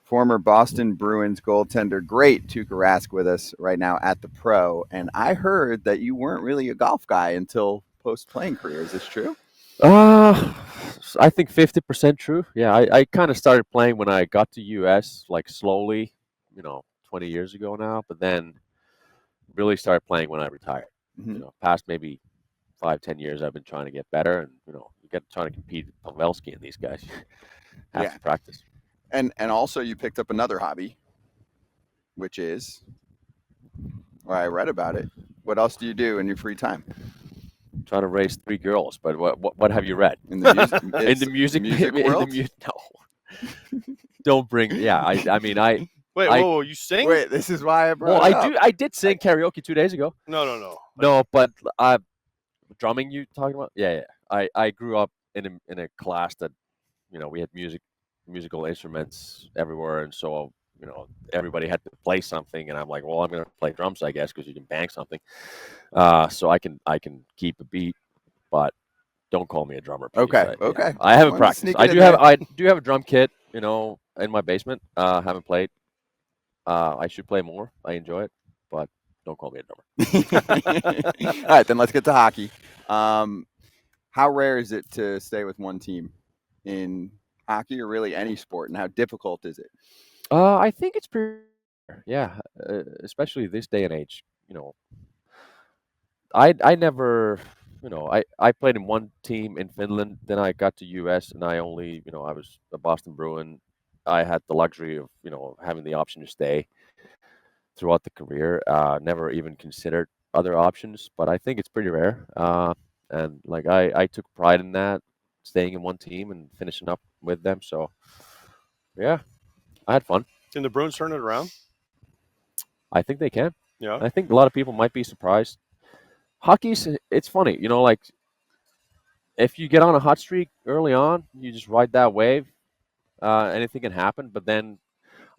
former Boston Bruins goaltender, great Tuukka Rask, with us right now at the Pro. And I heard that you weren't really a golf guy until post-playing career. Is this true? Uh, I think 50% true. Yeah, I kind of started playing when I got to US, like slowly, 20 years ago now. But then really started playing when I retired. Mm-hmm. Past maybe 5-10 years, I've been trying to get better, and you got trying to compete with Pavelski and these guys. Have to practice. And also you picked up another hobby, which is, well, I read about it. What else do you do in your free time? Trying to raise 3 girls, but what have you read? In the music, in the music world? No. Don't bring. Yeah, I mean, Wait, whoa, you sing? Wait, this is why I brought it up. I did sing karaoke 2 days ago. No. But drumming you talking about? Yeah. I grew up in a class that, we had musical instruments everywhere, and so everybody had to play something, and I'm like, well, I'm gonna play drums, I guess, because you can bang something. So I can keep a beat, but don't call me a drummer, please. Okay. Yeah. I haven't practiced. I do have a drum kit, in my basement. Haven't played. I should play more. I enjoy it, but don't call me a drummer. All right, then let's get to hockey. How rare is it to stay with one team in hockey, or really any sport, and how difficult is it? I think it's pretty rare. Yeah, especially this day and age. I never, I played in one team in Finland. Then I got to US, and I only, I was a Boston Bruin. I had the luxury of, having the option to stay throughout the career. Never even considered other options, but I think it's pretty rare. And like I took pride in that, staying in one team and finishing up with them. So, yeah, I had fun. Can the Bruins turn it around? I think they can. Yeah. I think a lot of people might be surprised. Hockey's, it's funny, like if you get on a hot streak early on, you just ride that wave. Anything can happen. But then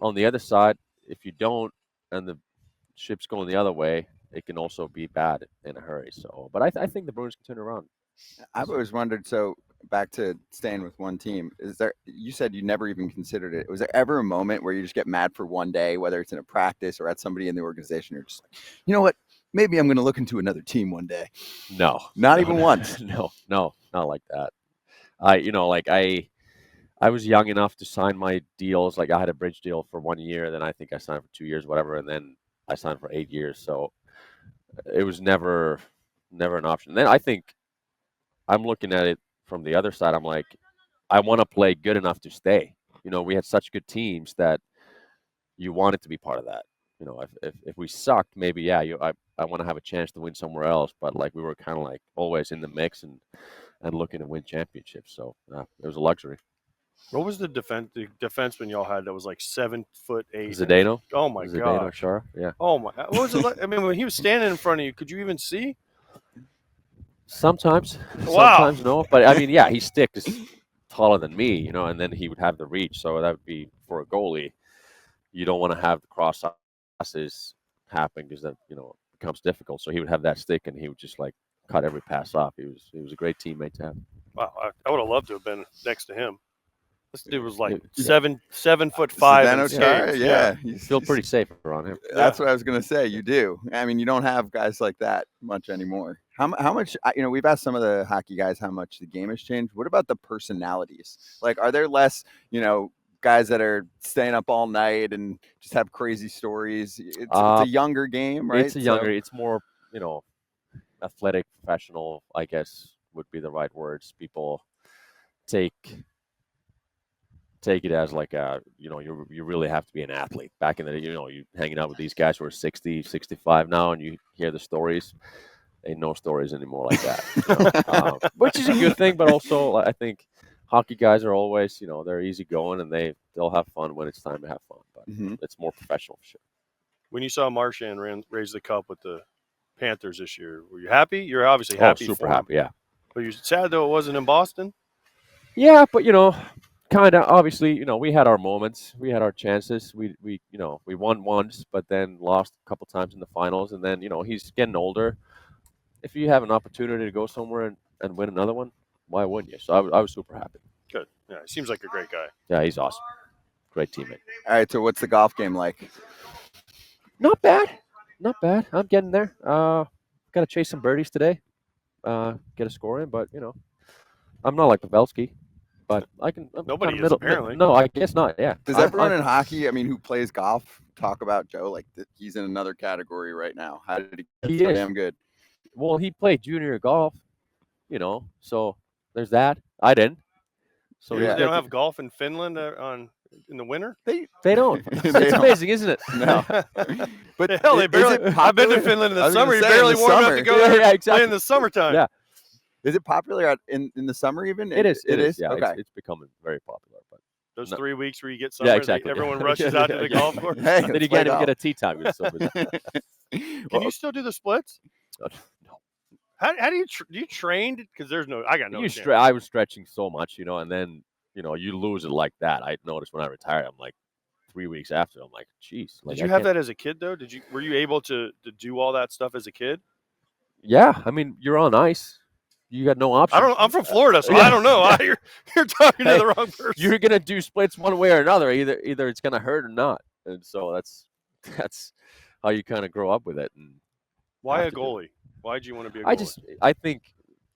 on the other side, if you don't, and the ship's going the other way, it can also be bad in a hurry. So, but I think the Bruins can turn around. I've always wondered. So back to staying with one team, you said you never even considered it. Was there ever a moment where you just get mad for one day, whether it's in a practice or at somebody in the organization? You're just like, you know what? Maybe I'm going to look into another team one day. No, not even once. No, not like that. I was young enough to sign my deals. Like I had a bridge deal for 1 year, then I think I signed for 2 years, whatever, and then I signed for 8 years. So it was never an option. Then I think I'm looking at it from the other side. I'm like, I want to play good enough to stay. We had such good teams that you wanted to be part of that. If we sucked, maybe I want to have a chance to win somewhere else. But like we were kind of like always in the mix and looking to win championships. So it was a luxury. What was the defenseman y'all had that was like 7'8"? Zdeno. Oh my god. Zdeno Chára. Yeah. Oh my. What was it like? I mean, when he was standing in front of you, could you even see? Sometimes. Wow. Sometimes no. But I mean, yeah, his stick is taller than me, and then he would have the reach. So that would be for a goalie. You don't want to have the crosses happen because that it becomes difficult. So he would have that stick and he would just like cut every pass off. He was a great teammate to have. Wow, I would have loved to have been next to him. This dude was like 7'5" in skates. Yeah. You feel pretty safe around him. That's what I was gonna say. You do. I mean, you don't have guys like that much anymore. How much? We've asked some of the hockey guys how much the game has changed. What about the personalities? Like, are there less, guys that are staying up all night and just have crazy stories? It's a younger game, right? It's more, athletic, professional, I guess would be the right words. People take it as like you really have to be an athlete. Back in the day, you hanging out with these guys who are 60, 65 now, and you hear the stories. Ain't no stories anymore like that, which is a good thing. But also, I think hockey guys are always, they're easygoing and they'll have fun when it's time to have fun. But it's more professional for sure. When you saw Marchand raise the cup with the Panthers this year, were you happy? You're obviously happy. Super happy, yeah. But you're sad though it wasn't in Boston. Yeah, but kind of obviously, we had our moments, we had our chances. We won once, but then lost a couple times in the finals, and then he's getting older. If you have an opportunity to go somewhere and win another one, why wouldn't you? So I was super happy. Good. Yeah, he seems like a great guy. Yeah, he's awesome. great teammate. All right, so what's the golf game like? Not bad. Not bad. I'm getting there. Got to chase some birdies today. Get a score in, but I'm not like Pavelski. But I can. I'm Nobody kinda is, apparently. No, I guess not. Yeah. Does everyone in hockey, I mean, who plays golf, talk about Joe like he's in another category right now? How did he get so damn good? Well, he played junior golf, so there's that. I didn't. So Yeah. They don't have golf in Finland in the winter. They don't. They It's don't. amazing, isn't it? No. But Hell, they is barely. it I've been to popular? Finland in I the was gonna summer. You say, in barely the warm enough to summer. go there. Yeah, exactly. Play in the summertime. Yeah. Is it popular in the summer even? It is. It is. Yeah, Okay. it's becoming very popular. But Those No. 3 weeks where you get summer, exactly. everyone Yeah. rushes Yeah, out to the yeah. golf course. Hey, then you let's play can't even golf. get a tee time. It's so bizarre. Can you still do the splits? No. How do you do you train? Because I got no chance. I was stretching so much, and then you lose it like that. I noticed when I retired, I'm like 3 weeks after, I'm like, geez. Like, Did you have that as a kid though? Were you able to do all that stuff as a kid? Yeah, I mean, you're on ice. You got no option. I'm from Florida, so Yeah. I don't know. You're talking to the wrong person. You're gonna do splits one way or another. Either it's gonna hurt or not, and so that's how you kind of grow up with it. And Why a have to do it. goalie? Why did you want to be a goalie? I think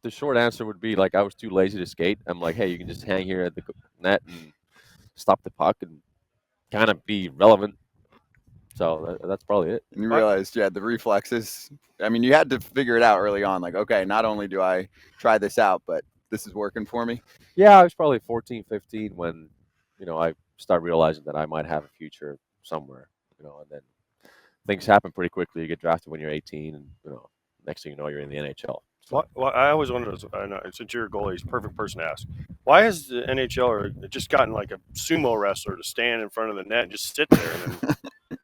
the short answer would be like I was too lazy to skate. I'm like, hey, you can just hang here at the net and stop the puck and kind of be relevant. So that's probably it. And you realized, the reflexes. I mean, you had to figure it out early on. Like, okay, not only do I try this out, but this is working for me. Yeah, I was probably 14, 15 when, I started realizing that I might have a future somewhere, and then things happen pretty quickly. You get drafted when you're 18 and, next thing you know, you're in the NHL. So, Well, I always wondered, I know, since you're a goalie, he's a perfect person to ask. Why has the NHL just gotten like a sumo wrestler to stand in front of the net and just sit there, and then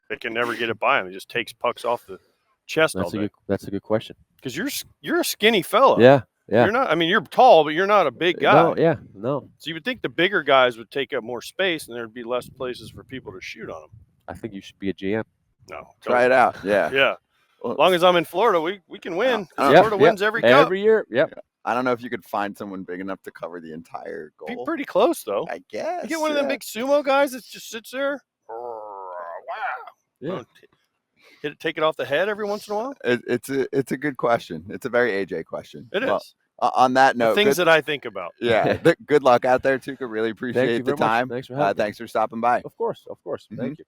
they can never get it by him? He just takes pucks off the chest all day. that's a good question. Because you're a skinny fella. Yeah. You're not. I mean, you're tall, but you're not a big guy. No. So you would think the bigger guys would take up more space, and there'd be less places for people to shoot on them. I think you should be a GM. No, Try it out. Yeah. Yeah. As long as I'm in Florida, we can win. Yeah. Florida wins every cup. Every year. Yep. I don't know if you could find someone big enough to cover the entire goal. Be pretty close though. I guess. You get one of them big sumo guys that just sits there. Wow. Yeah. Take it off the head every once in a while. It's a good question. It's a very AJ question. It Well, is. On that note, Things that I think about. good luck out there, Tuukka. Really appreciate the very much. time. Thanks for having me. Thanks for stopping by. Of course. Mhm. Thank you.